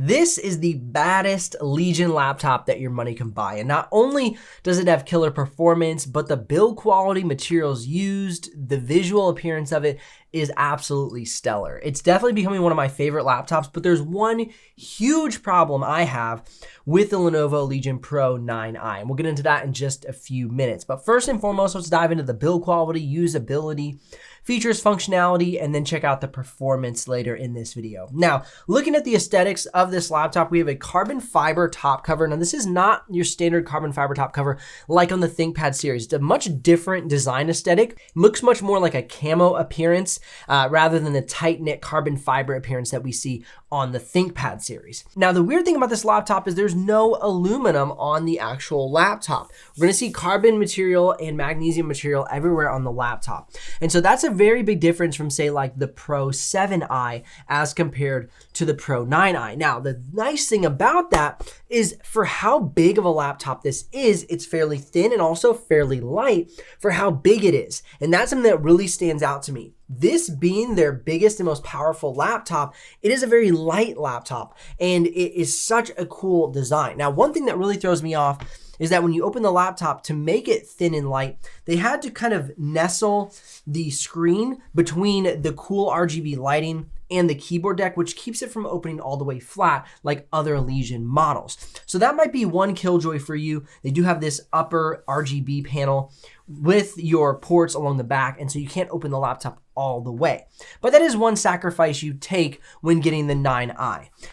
This is the baddest Legion laptop that your money can buy. And not only does it have killer performance, but the build quality, materials used, the visual appearance of it is absolutely stellar. It's definitely becoming one of my favorite laptops, but there's one huge problem I have with the Lenovo Legion Pro 9i. And we'll get into that in just a few minutes. But first and foremost, let's dive into the build quality, usability, features, functionality, and then check out the performance later in this video. Now, looking at the aesthetics of this laptop, we have a carbon fiber top cover. Now, this is not your standard carbon fiber top cover like on the ThinkPad series. It's a much different design aesthetic. It looks much more like a camo appearance rather than the tight-knit carbon fiber appearance that we see on the ThinkPad series. Now, the weird thing about this laptop is there's no aluminum on the actual laptop. We're gonna see carbon material and magnesium material everywhere on the laptop. And so that's a very big difference from, say, like the Pro 7i as compared to the Pro 9i. Now, the nice thing about that is for how big of a laptop this is, it's fairly thin and also fairly light for how big it is. And that's something that really stands out to me. This being their biggest and most powerful laptop, it is a very light laptop and it is such a cool design. Now, one thing that really throws me off is that when you open the laptop, to make it thin and light, they had to kind of nestle the screen between the cool RGB lighting and the keyboard deck, which keeps it from opening all the way flat like other Legion models. So that might be one killjoy for you. They do have this upper RGB panel with your ports along the back, and so you can't open the laptop all the way. But that is one sacrifice you take when getting the 9i.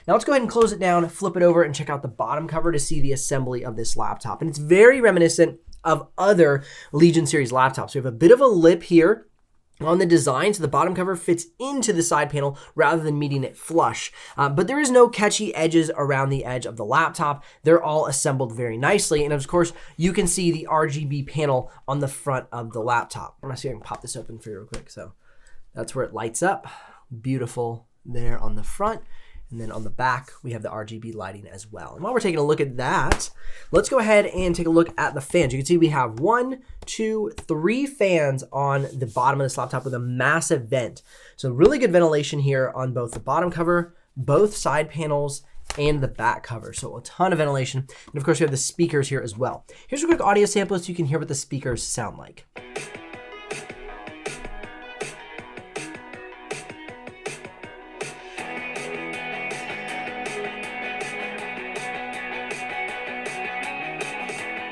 Now let's go ahead and close it down, flip it over, and check out the bottom cover to see the assembly of this laptop. And it's very reminiscent of other Legion series laptops. We have a bit of a lip here on the design, so the bottom cover fits into the side panel rather than meeting it flush. But there is no catchy edges around the edge of the laptop. They're all assembled very nicely. And of course, you can see the RGB panel on the front of the laptop. I'm gonna see if I can pop this open for you real quick. So that's where it lights up. Beautiful there on the front. And then on the back, we have the RGB lighting as well. And while we're taking a look at that, let's go ahead and take a look at the fans. You can see we have 1, 2, 3 fans on the bottom of this laptop with a massive vent. So really good ventilation here on both the bottom cover, both side panels, and the back cover. So a ton of ventilation. And of course, we have the speakers here as well. Here's a quick audio sample so you can hear what the speakers sound like.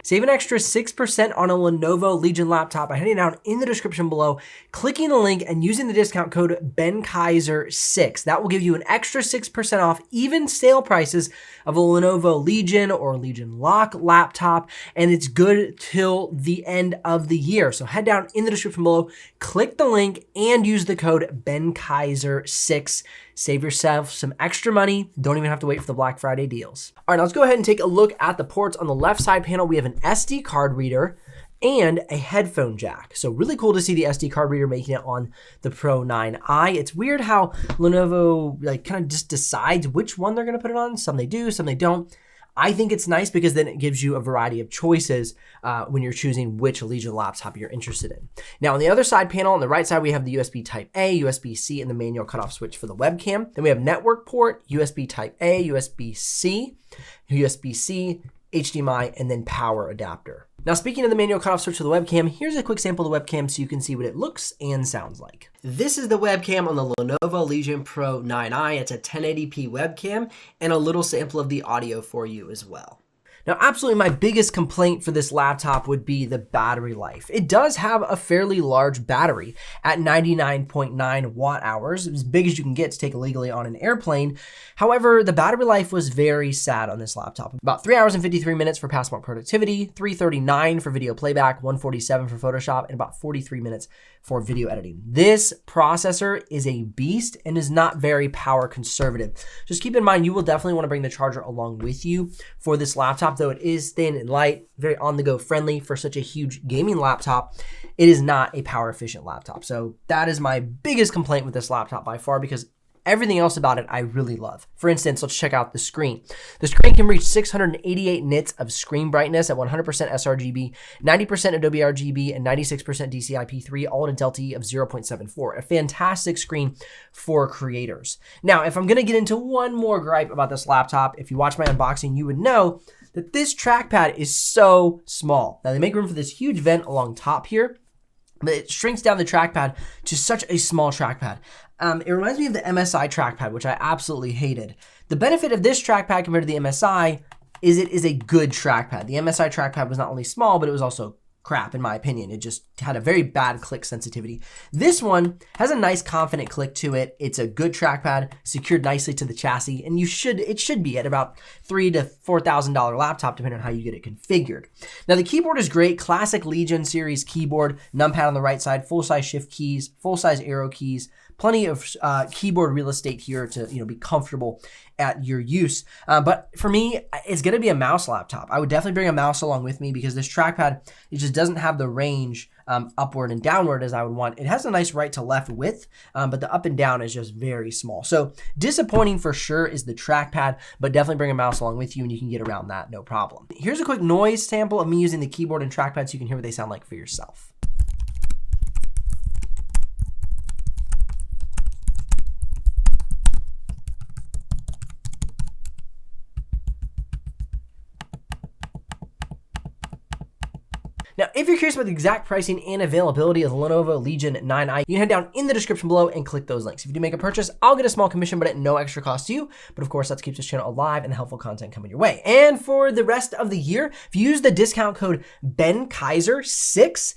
Save an extra 6% on a Lenovo Legion laptop by heading down in the description below, clicking the link and using the discount code BENKAISER6. That will give you an extra 6% off even sale prices of a Lenovo Legion or Legion Lock laptop, and it's good till the end of the year. So head down in the description below, click the link, and use the code BENKAISER6. Save yourself some extra money. Don't even have to wait for the Black Friday deals. All right, now let's go ahead and take a look at the ports. On the left side panel, we have an SD card reader and a headphone jack. So really cool to see the SD card reader making it on the Pro 9i. It's weird how Lenovo kind of just decides which one they're gonna put it on. Some they do, some they don't. I think it's nice because then it gives you a variety of choices when you're choosing which Legion laptop you're interested in. Now on the other side panel, on the right side, we have the USB Type-A, USB-C, and the manual cutoff switch for the webcam. Then we have network port, USB Type-A, USB-C, USB-C, HDMI, and then power adapter. Now, speaking of the manual cutoff switch for the webcam, here's a quick sample of the webcam so you can see what it looks and sounds like. This is the webcam on the Lenovo Legion Pro 9i. It's a 1080p webcam and a little sample of the audio for you as well. Now, absolutely my biggest complaint for this laptop would be the battery life. It does have a fairly large battery at 99.9 watt hours, as big as you can get to take illegally on an airplane. However, the battery life was very sad on this laptop. About 3 hours and 53 minutes for Passport productivity, 339 for video playback, 147 for Photoshop, and about 43 minutes for video editing. This processor is a beast and is not very power conservative. Just keep in mind, you will definitely want to bring the charger along with you for this laptop, though it is thin and light, very on-the-go friendly for such a huge gaming laptop. It is not a power efficient laptop. So that is my biggest complaint with this laptop by far, because everything else about it I really love. For instance, let's check out the screen. The screen can reach 688 nits of screen brightness at 100% sRGB, 90% Adobe RGB, and 96% DCI-P3, all in a delta of 0.74. A fantastic screen for creators. Now, if I'm gonna get into one more gripe about this laptop, if you watch my unboxing, you would know that this trackpad is so small. Now, they make room for this huge vent along top here, but it shrinks down the trackpad to such a small trackpad. It reminds me of the MSI trackpad, which I absolutely hated. The benefit of this trackpad compared to the MSI is it is a good trackpad. The MSI trackpad was not only small, but it was also crap in my opinion. It just had a very bad click sensitivity. This one has a nice confident click to it. It's a good trackpad, secured nicely to the chassis, and it should be at about $3,000 to $4,000 laptop, depending on how you get it configured. Now the keyboard is great, classic Legion series keyboard, numpad on the right side, full-size shift keys, full-size arrow keys, plenty of keyboard real estate here to be comfortable at your use. But for me, it's gonna be a mouse laptop. I would definitely bring a mouse along with me because this trackpad, it just doesn't have the range upward and downward as I would want. It has a nice right to left width, but the up and down is just very small. So disappointing for sure is the trackpad, but definitely bring a mouse along with you and you can get around that, no problem. Here's a quick noise sample of me using the keyboard and trackpad so you can hear what they sound like for yourself. Now, if you're curious about the exact pricing and availability of the Lenovo Legion 9i, you can head down in the description below and click those links. If you do make a purchase, I'll get a small commission, but at no extra cost to you. But of course, that keeps this channel alive and the helpful content coming your way. And for the rest of the year, if you use the discount code BenKaiser6,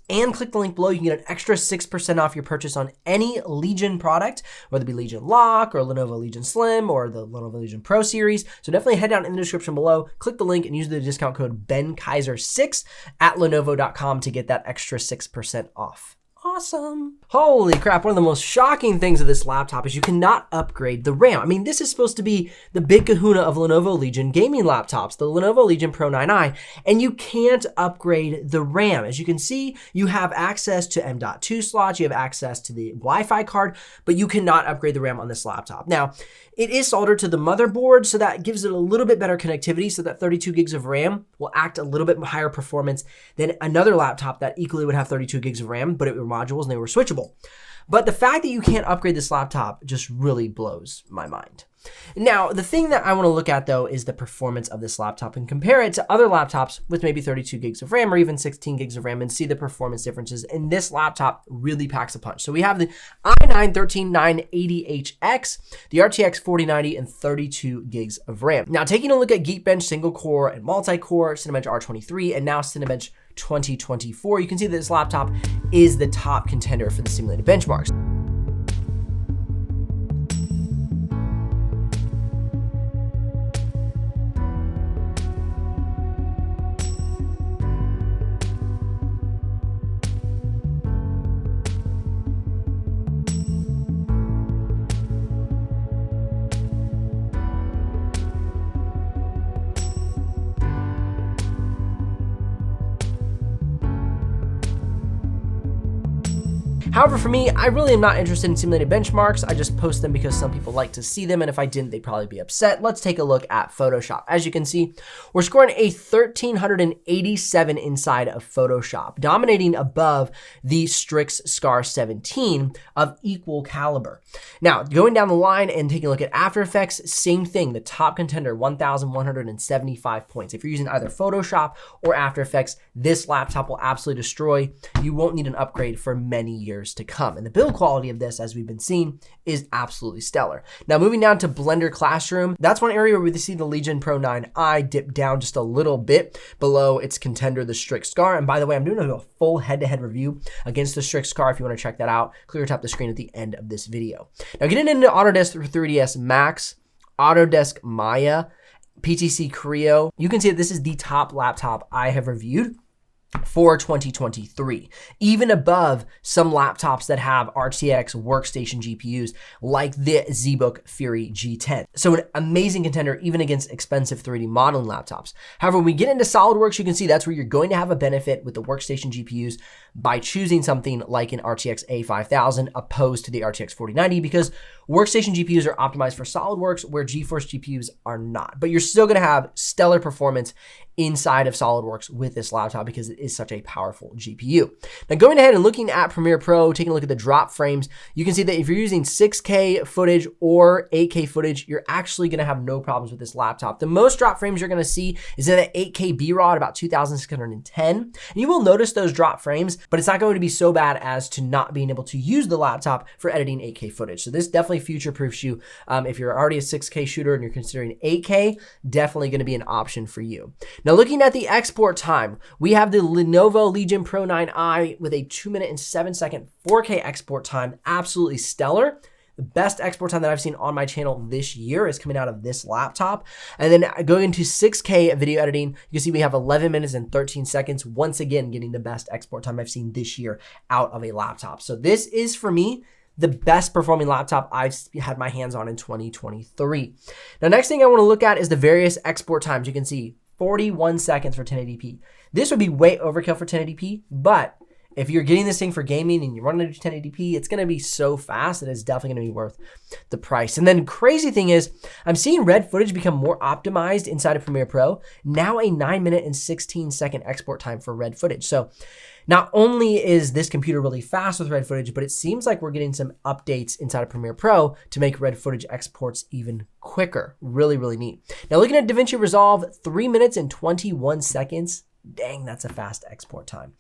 and click the link below, you can get an extra 6% off your purchase on any Legion product, whether it be Legion Lock or Lenovo Legion Slim or the Lenovo Legion Pro series. So definitely head down in the description below, click the link and use the discount code BenKaiser6 at Lenovo.com to get that extra 6% off. Awesome. Holy crap, one of the most shocking things of this laptop is you cannot upgrade the RAM. I mean, this is supposed to be the big kahuna of Lenovo Legion gaming laptops, the Lenovo Legion Pro 9i, and you can't upgrade the RAM. As you can see, you have access to M.2 slots, you have access to the Wi-Fi card, but you cannot upgrade the RAM on this laptop. Now, it is soldered to the motherboard, so that gives it a little bit better connectivity, so that 32 gigs of RAM will act a little bit higher performance than another laptop that equally would have 32 gigs of RAM, but it were modules and they were switchable. But the fact that you can't upgrade this laptop just really blows my mind. Now, the thing that I want to look at though is the performance of this laptop and compare it to other laptops with maybe 32 gigs of RAM or even 16 gigs of RAM and see the performance differences. And this laptop really packs a punch. So we have the i9-13980HX, the RTX 4090, and 32 gigs of RAM. Now, taking a look at Geekbench single core and multi-core, Cinebench R23, and now Cinebench 2024, you can see that this laptop is the top contender for the simulated benchmarks. However, for me, I really am not interested in simulated benchmarks. I just post them because some people like to see them, and if I didn't, they'd probably be upset. Let's take a look at Photoshop. As you can see, we're scoring a 1387 inside of Photoshop, dominating above the Strix Scar 17 of equal caliber. Now, going down the line and taking a look at After Effects, same thing, the top contender, 1,175 points. If you're using either Photoshop or After Effects, this laptop will absolutely destroy. You won't need an upgrade for many years to come. And the build quality of this, as we've been seeing, is absolutely stellar. Now, moving down to Blender Classroom, that's one area where we see the Legion Pro 9i dip down just a little bit below its contender, the Strix Scar. And by the way, I'm doing a full head-to-head review against the Strix Scar. If you want to check that out, clear tap the screen at the end of this video. Now, getting into Autodesk 3ds Max, Autodesk Maya, PTC Creo, you can see that this is the top laptop I have reviewed for 2023, even above some laptops that have RTX workstation GPUs like the ZBook Fury G10. So an amazing contender even against expensive 3D modeling laptops. However, when we get into SolidWorks, you can see that's where you're going to have a benefit with the workstation GPUs. by choosing something like an RTX A5000 opposed to the RTX 4090, because workstation GPUs are optimized for SolidWorks where GeForce GPUs are not. But you're still going to have stellar performance inside of SolidWorks with this laptop because it is such a powerful GPU. Now, going ahead and looking at Premiere Pro, taking a look at the drop frames, you can see that if you're using 6K footage or 8K footage, you're actually going to have no problems with this laptop. The most drop frames you're going to see is in the 8K B-RAW at about 2610. And you will notice those drop frames, but it's not going to be so bad as to not being able to use the laptop for editing 8K footage. So this definitely future-proofs you. If you're already a 6K shooter and you're considering 8K, definitely going to be an option for you. Now, looking at the export time, we have the Lenovo Legion Pro 9i with a 2 minute and 7 second 4K export time. Absolutely stellar. The best export time that I've seen on my channel this year is coming out of this laptop. And then going into 6K video editing, you can see we have 11 minutes and 13 seconds. Once again, getting the best export time I've seen this year out of a laptop. So this is, for me, the best performing laptop I've had my hands on in 2023. Now, next thing I want to look at is the various export times. You can see 41 seconds for 1080p. This would be way overkill for 1080p, but if you're getting this thing for gaming and you're running it to 1080p, it's going to be so fast that it's definitely going to be worth the price. And then crazy thing is, I'm seeing red footage become more optimized inside of Premiere Pro. Now a 9 minute and 16 second export time for red footage. So not only is this computer really fast with red footage, but it seems like we're getting some updates inside of Premiere Pro to make red footage exports even quicker. Really, really neat. Now looking at DaVinci Resolve, 3 minutes and 21 seconds. Dang, that's a fast export time.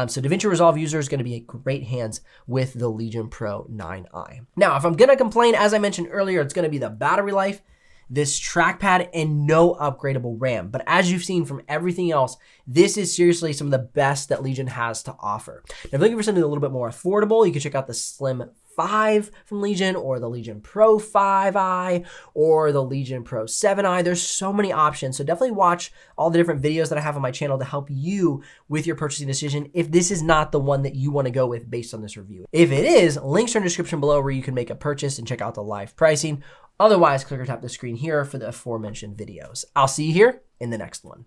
So DaVinci Resolve users going to be in great hands with the Legion Pro 9i. Now, if I'm going to complain, as I mentioned earlier, it's going to be the battery life, this trackpad, and no upgradable RAM. But as you've seen from everything else, this is seriously some of the best that Legion has to offer. Now, if you're looking for something a little bit more affordable, you can check out the Slim 5 from Legion, or the Legion Pro 5i, or the Legion Pro 7i. There's so many options. So definitely watch all the different videos that I have on my channel to help you with your purchasing decision if this is not the one that you want to go with based on this review. If it is, links are in the description below where you can make a purchase and check out the live pricing. Otherwise, click or tap the screen here for the aforementioned videos. I'll see you here in the next one.